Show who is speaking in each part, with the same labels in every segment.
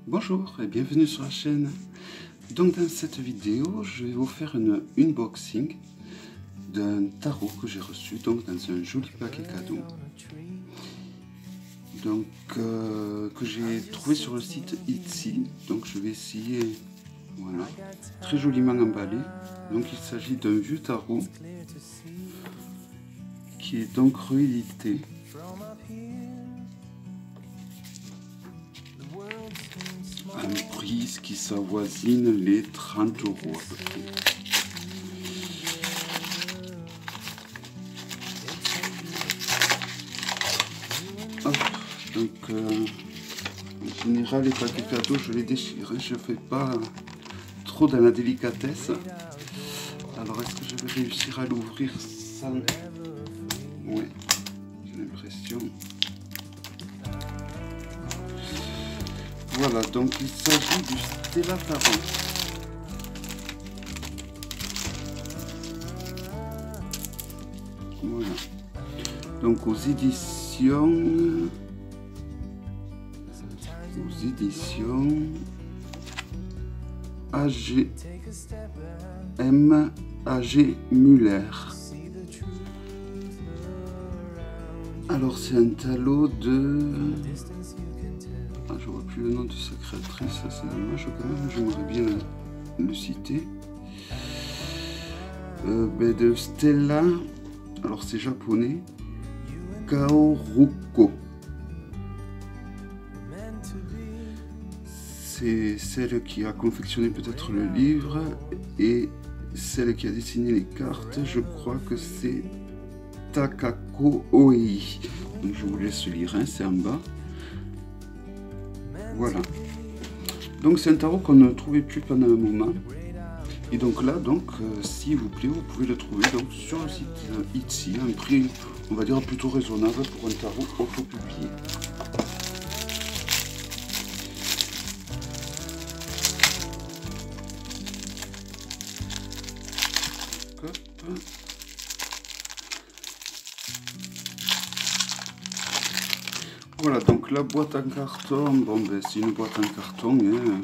Speaker 1: Bonjour et bienvenue sur la chaîne. Donc dans cette vidéo, je vais vous faire un unboxing d'un tarot que j'ai reçu donc dans un joli paquet cadeau. Donc que j'ai trouvé sur le site Etsy. Donc je vais essayer, voilà, très joliment emballé. Donc il s'agit d'un vieux tarot qui est donc réédité. Un prix qui s'avoisine les 30 € à peu près. Hop, donc en général les paquets cadeaux je les déchire, je ne fais pas trop dans la délicatesse. Alors est-ce que je vais réussir à l'ouvrir sans... Ouais, j'ai l'impression. Voilà, donc il s'agit du Stella Tarot. Voilà. Donc aux éditions AG Müller. Alors c'est un tarot de... Ah, je vois plus le nom de sa créatrice, ça c'est dommage quand même, j'aimerais bien le citer. De Stella, alors c'est japonais, Kaoruko. C'est celle qui a confectionné peut-être le livre et celle qui a dessiné les cartes, je crois que c'est Takako Oi. Donc je vous laisse lire, hein, c'est en bas. Voilà. Donc c'est un tarot qu'on ne trouvait plus pendant un moment. Et donc là, s'il vous plaît, vous pouvez le trouver donc sur le site Etsy, un prix, on va dire, plutôt raisonnable pour un tarot auto-publié. Voilà, donc la boîte en carton, bon ben c'est une boîte en carton, hein.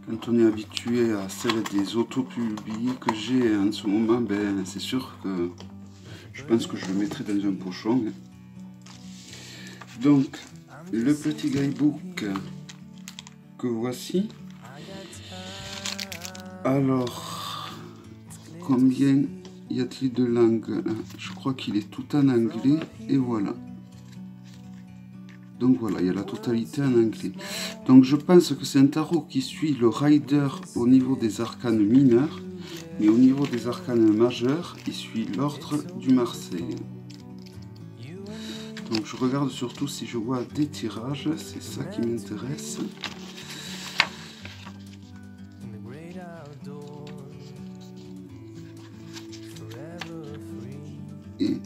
Speaker 1: Quand on est habitué à celle des autopubliés que j'ai en ce moment, ben c'est sûr que je pense que je le mettrai dans un pochon. Hein. Donc le petit guidebook que voici. Alors, combien y a-t-il de langues? Je crois qu'il est tout en anglais et voilà. Donc voilà, il y a la totalité en anglais. Donc je pense que c'est un tarot qui suit le rider au niveau des arcanes mineurs, mais au niveau des arcanes majeurs, il suit l'ordre du Marseille. Donc je regarde surtout si je vois des tirages, c'est ça qui m'intéresse. Et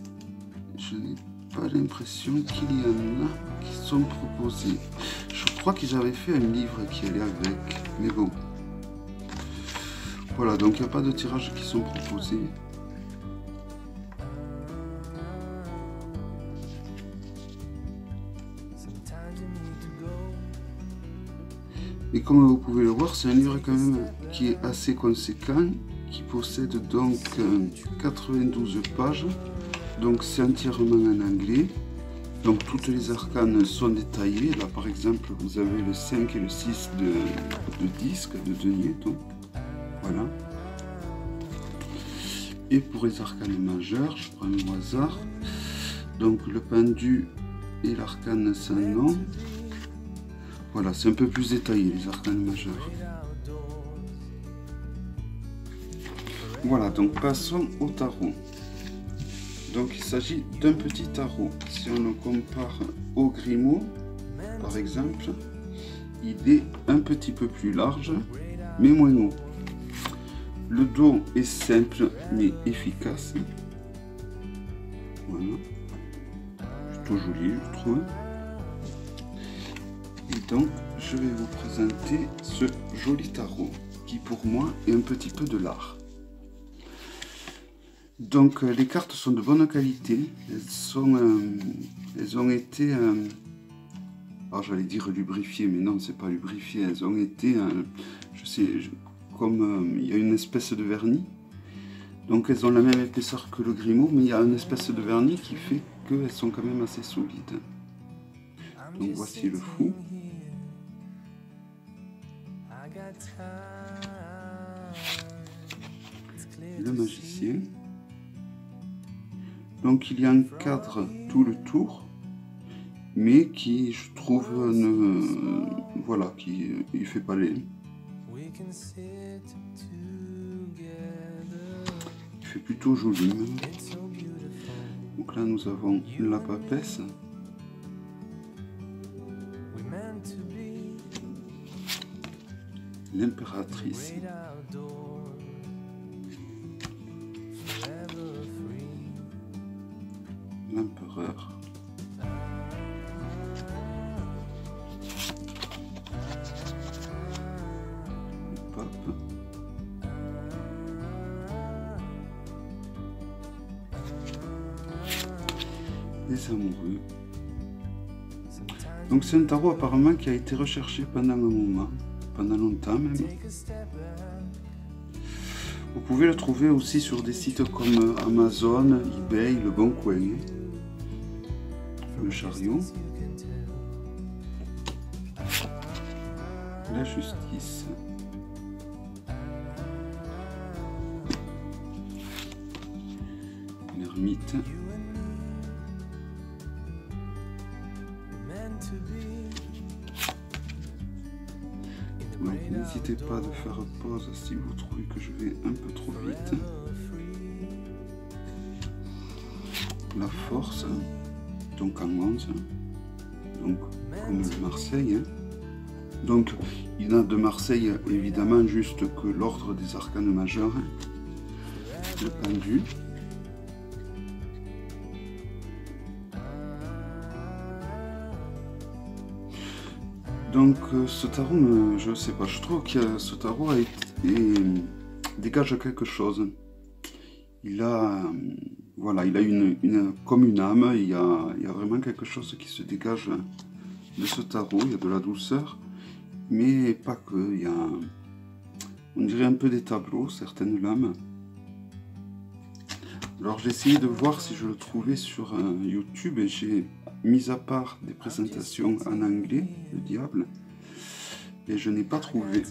Speaker 1: je n'ai pas l'impression qu'il y en a qui sont proposés. Je crois qu'ils avaient fait un livre qui allait avec, mais bon. Voilà, donc il n'y a pas de tirages qui sont proposés. Et comme vous pouvez le voir, c'est un livre quand même qui est assez conséquent, qui possède donc 92 pages. Donc c'est entièrement en anglais. Donc toutes les arcanes sont détaillées. Là par exemple vous avez le 5 et le 6 de disque, de denier. Donc voilà. Et pour les arcanes majeures, je prends au hasard. Donc le pendu et l'arcane sans nom. Voilà, c'est un peu plus détaillé les arcanes majeures. Voilà, donc passons au tarot. Donc il s'agit d'un petit tarot. Si on le compare au Grimaud, par exemple, il est un petit peu plus large, mais moins haut. Le dos est simple, mais efficace. Voilà. Plutôt joli, je trouve. Et donc, je vais vous présenter ce joli tarot, qui pour moi est un petit peu de l'art. Donc les cartes sont de bonne qualité, elles ont été Alors j'allais dire lubrifiées, mais non, c'est pas lubrifié. Elles ont été, je sais, comme il y a une espèce de vernis. Donc elles ont la même épaisseur que le Grimaud, mais il y a une espèce de vernis qui fait qu'elles sont quand même assez solides. Donc voici le fou. Le magicien. Donc il y a un cadre tout le tour, mais qui, je trouve, voilà, qui il fait pas les... Il fait plutôt joli. Donc là nous avons la papesse. L'impératrice. L'empereur. Le pape. Les amoureux. Donc c'est un tarot apparemment qui a été recherché pendant un moment, pendant longtemps même. Vous pouvez le trouver aussi sur des sites comme Amazon, eBay, Le Bon Coin. Le chariot. La justice. L'ermite. Donc n'hésitez pas de faire pause si vous trouvez que je vais un peu trop vite. La force, donc en 11, donc comme le Marseille. Donc il n'a de Marseille évidemment juste que l'ordre des arcanes majeurs, le pendu. Donc ce tarot, je sais pas, je trouve que ce tarot dégage quelque chose. Il a, voilà, il a comme une âme, il y a vraiment quelque chose qui se dégage de ce tarot. Il y a de la douceur, mais pas que. Il y a, on dirait un peu des tableaux, certaines lames. Alors j'ai essayé de voir si je le trouvais sur YouTube et j'ai mis à part des présentations en anglais, le diable, et je n'ai pas trouvé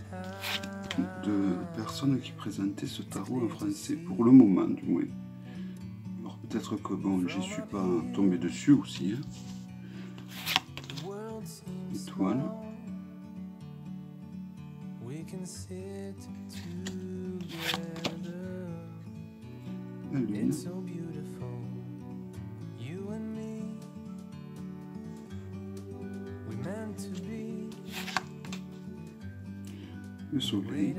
Speaker 1: de personnes qui présentaient ce tarot en français, pour le moment du moins. Alors peut-être que bon, j'y suis pas tombé dessus aussi. Hein. Étoile. La lune. Le soleil.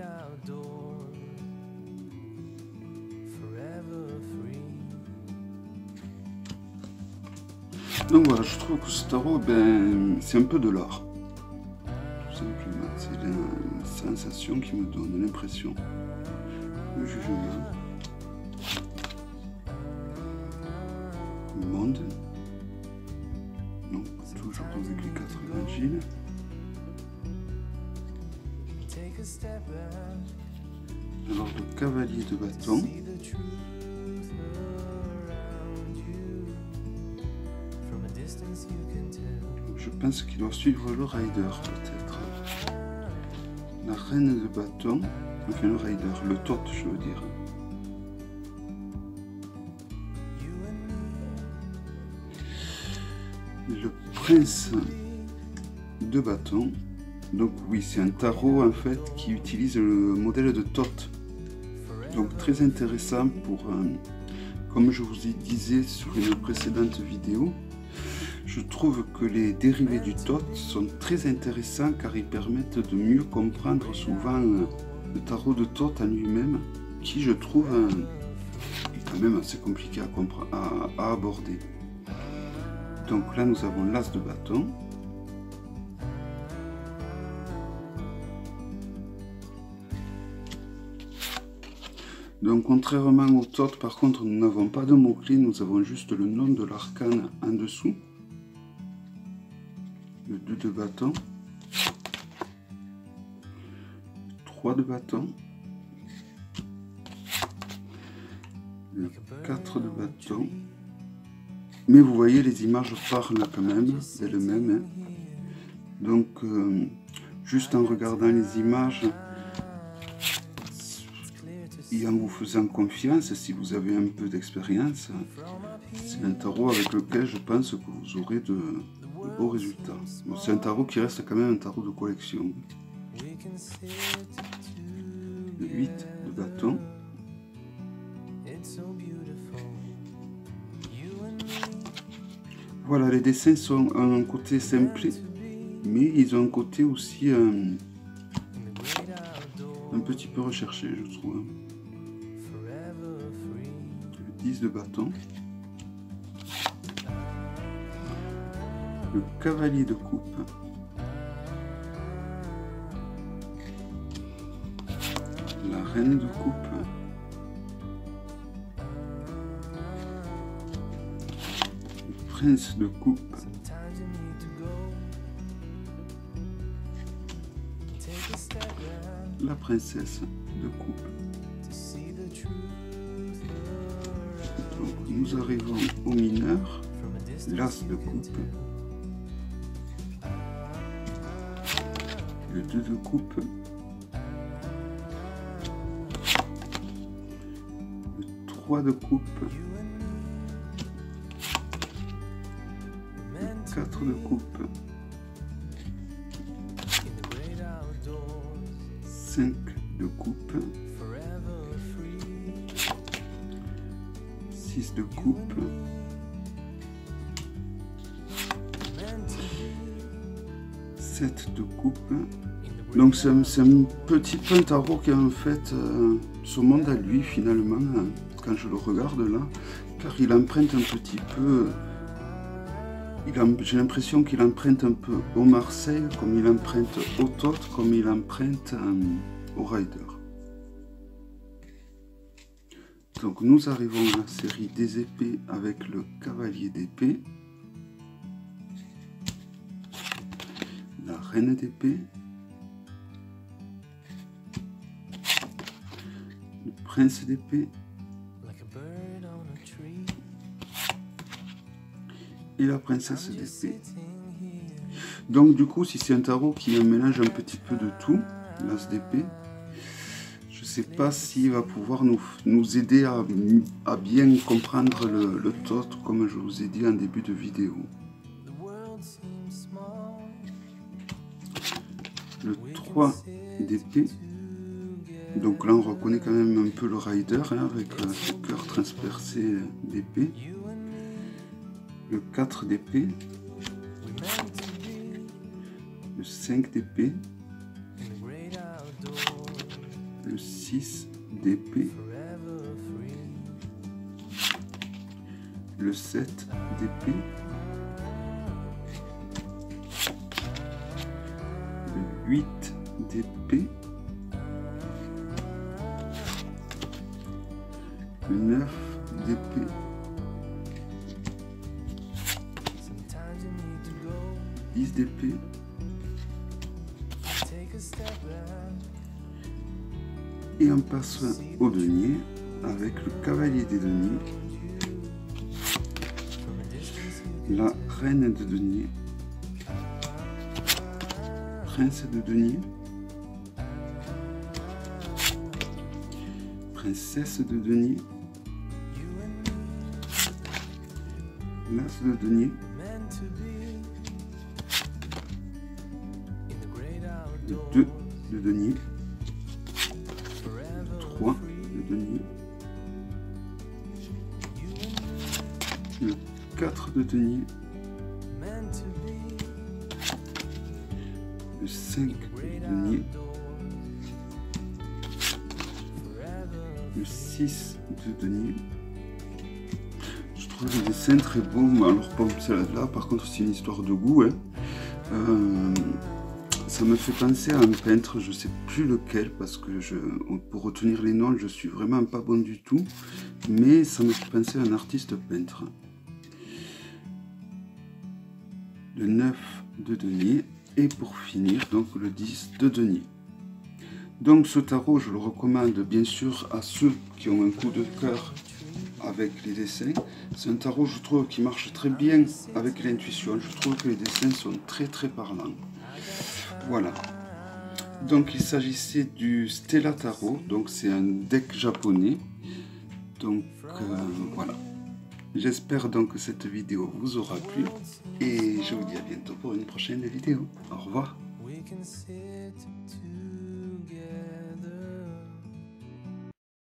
Speaker 1: Donc voilà, je trouve que ce tarot, c'est un peu de l'art. Tout simplement, c'est la sensation qui me donne l'impression. Le jugement. Le monde. Donc toujours avec les 4 évangiles. Alors le cavalier de bâton. Je pense qu'il doit suivre le rider peut-être. La reine de bâton, enfin le rider, le tot je veux dire. Le prince de bâton. Donc oui, c'est un tarot en fait qui utilise le modèle de Thoth. Donc très intéressant pour, comme je vous disais sur une précédente vidéo, je trouve que les dérivés du Thoth sont très intéressants car ils permettent de mieux comprendre souvent le tarot de Thoth en lui-même, qui je trouve est quand même assez compliqué à aborder. Donc là nous avons l'as de bâton. Donc contrairement au Thoth, par contre, nous n'avons pas de mots-clés, nous avons juste le nom de l'arcane en dessous. le 2 de bâton, 3 de bâton, le 4 de bâton. Mais vous voyez, les images parlent quand même d'elles-mêmes. Donc, juste en regardant les images et en vous faisant confiance, si vous avez un peu d'expérience, c'est un tarot avec lequel je pense que vous aurez de beaux résultats. Bon, c'est un tarot qui reste quand même un tarot de collection. Le 8 de bâton. Voilà, les dessins sont un côté simple, mais ils ont un côté aussi un petit peu recherché, je trouve. Le 10 de bâton. Le cavalier de coupe. La reine de coupe. Le prince de coupe. La princesse de coupe. Donc nous arrivons au mineur, l'as de coupe, le 2 de coupe, le 3 de coupe, le 4 de coupe, 5 de coupe, 6 de coupe, 7 de coupe. Donc c'est un petit peu un tarot qui a en fait son monde à lui finalement, quand je le regarde là, car il emprunte un petit peu, j'ai l'impression qu'il emprunte un peu au Marseille, comme il emprunte au Tot, comme il emprunte au Rider. Donc nous arrivons à la série des épées avec le cavalier d'épée, la reine d'épée, le prince d'épée et la princesse d'épée. Donc du coup, si c'est un tarot qui est un mélange un petit peu de tout, l'as d'épée, je ne sais pas s'il va pouvoir nous aider à bien comprendre le tot, comme je vous ai dit en début de vidéo. Le 3 d'épée. Donc là, on reconnaît quand même un peu le rider, hein, avec ce cœur transpercé d'épée. Le 4 d'épée. Le 5 d'épée. Le 6 d'épée. Le 7 d'épée. Le 8 d'épée. Le 9 d'épée. Le 10 d'épée. Et on passe au denier avec le cavalier des deniers, la reine de denier, prince de denier, princesse de denier, l'as de denier, le 2 de denier, 3 de denier, le 4 de denier, le 5 de denier, le 6 de denier. Je trouve le dessin très beau, alors bon, celle-là par contre c'est une histoire de goût, hein. Ça me fait penser à un peintre, je sais plus lequel, parce que pour retenir les noms, je suis vraiment pas bon du tout, mais ça me fait penser à un artiste peintre. le 9 de denier et pour finir donc le 10 de denier. Donc ce tarot, je le recommande bien sûr à ceux qui ont un coup de cœur avec les dessins. C'est un tarot, je trouve, qui marche très bien avec l'intuition. Je trouve que les dessins sont très parlants. Voilà. Donc il s'agissait du Stella Tarot, donc c'est un deck japonais. Donc voilà. J'espère donc que cette vidéo vous aura plu et je vous dis à bientôt pour une prochaine vidéo. Au revoir.